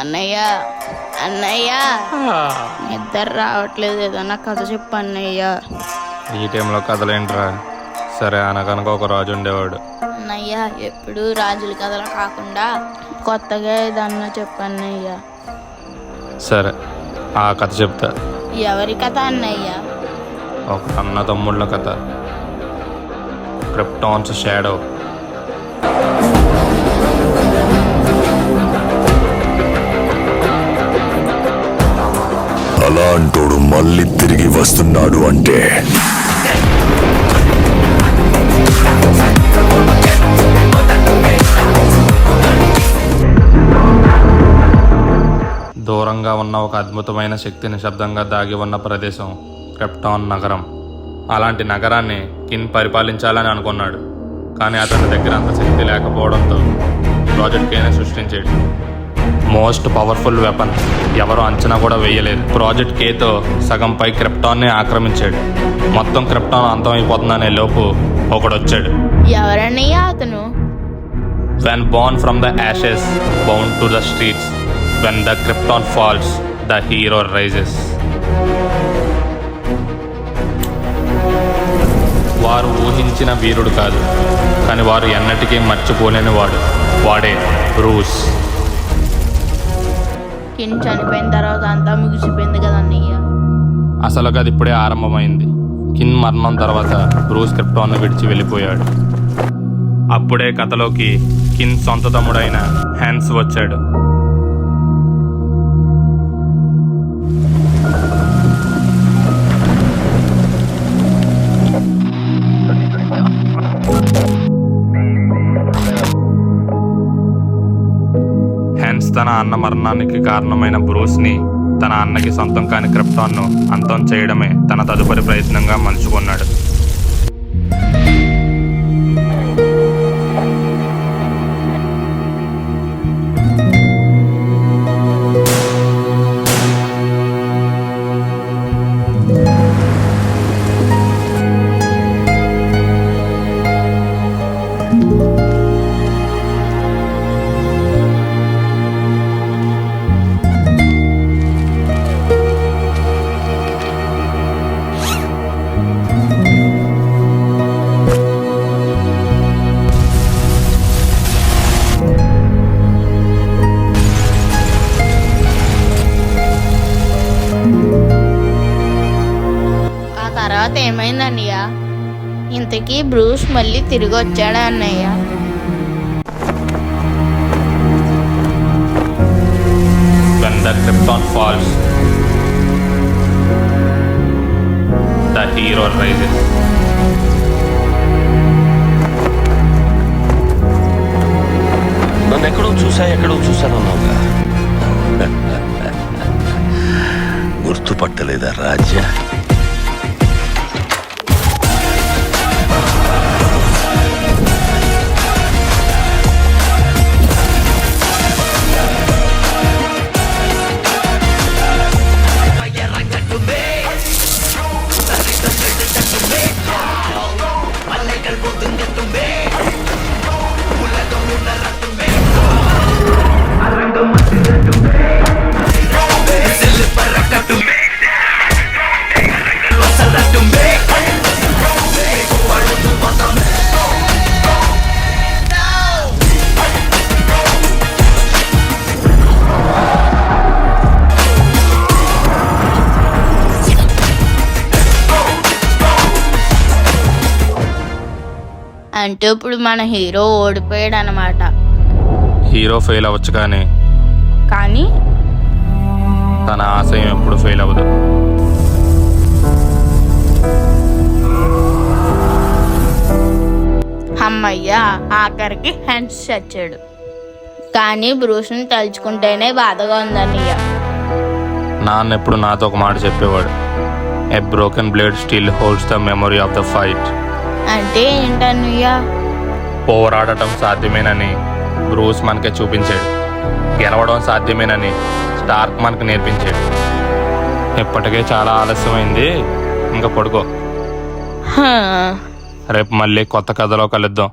అన్నయ్య అన్నయ్య నిద్ర రావట్లేదు, ఏదన్నా కథ చెప్పు అన్నయ్య. ఈ టైంలో కథలేంట్రా? సరే, అనగనక ఒక రాజు ఉండేవాడు. అన్నయ్య ఎప్పుడు రాజుల కథలు కాకుండా కొత్తగా ఏదన్నా చెప్పు అన్నయ్య. సరే, ఆ కథ చెప్తా. ఎవరి కథ అన్నయ్య? ఒక అన్న తమ్ముళ్ళ కథ. క్రిప్టాన్స్ షాడో. అలాంటోడు మళ్ళీ తిరిగి వస్తున్నాడు అంటే దూరంగా ఉన్న ఒక అద్భుతమైన శక్తి నిశ్శబ్దంగా దాగి ఉన్న ప్రదేశం క్రిప్టాన్ నగరం. అలాంటి నగరాన్ని కిన్ పరిపాలించాలని అనుకున్నాడు. కానీ అతని దగ్గర అంత శక్తి లేకపోవడంతో ప్రాజెక్ట్ కేనే సృష్టించాడు. మోస్ట్ పవర్ఫుల్ వెపన్, ఎవరు అంచనా కూడా వేయలేదు. ప్రాజెక్ట్ కేతో సగంపై క్రిప్టాన్ని ఆక్రమించాడు. మొత్తం క్రిప్టాన్ అంతమైపోతుందనే లోపు ఒకడొచ్చాడు. ఎవరన్నయ్య అతను? When born from the ashes, bound to the streets. When the Krypton falls, the hero rises. వారు ఊహించిన వీరుడు కాదు, కానీ వారు ఎన్నటికీ మర్చిపోలేని వాడే బ్రూస్. కిన్ చనిపోయిన తర్వాత అంతా ముగిసిపోయింది కదా అన్నయ్య. అసలు అది ఇప్పుడే ఆరంభమైంది. కిన్ మరణం తర్వాత బ్రూస్ క్రిప్టాన్ను విడిచి వెళ్ళిపోయాడు. అప్పుడే కథలోకి కిన్ సొంత తమ్ముడైన హ్యాన్స్ వచ్చాడు. హ్యాన్స్ తన అన్న మరణానికి కారణమైన బ్రూస్ని, తన అన్నకి సొంతం కాని క్రిప్టాన్ను అంతం చేయడమే తన తదుపరి ప్రయత్నంగా మలుచుకున్నాడు. తర్వాత ఏమైంది అన్నయ్య? ఇంతకీ బ్రూస్ మళ్ళీ తిరిగి వచ్చాడా అన్నయ్య? When the Krypton falls, the hero rises. నన్ను ఎక్కడో చూసానన్నావుగా. గుర్తుపట్టలేదా రాజా? అంటే ఇప్పుడు మన హీరో ఓడిపోయాడు అన్నమాట. హీరో ఫెయిల్ అవ్వచ్చు, కానీ తన ఆశయం ఎప్పుడు ఫెయిల్ అవ్వదు. అమ్మయ్య, ఆఖరికి హ్యాండ్స్ చచ్చాడు. కానీ బ్రూస్ని తలుచుకుంటేనే బాధగా ఉందన్నయ్య. నాన్న ఎప్పుడు నాతో ఒక మాట చెప్పేవాడు. ఏ broken blade still holds the memory of the fight. అంటే ఏంటన్నయ్య? పోరాడటం సాధ్యమేనని బ్రూస్ మనకే చూపించాడు. గెలవడం సాధ్యమేనని స్టార్క్ మనకు నేర్పించాడు. ఇప్పటికే చాలా ఆలస్యమైంది, ఇంకా పడుకో. రేపు మళ్ళీ కొత్త కథలో కలుద్దాం.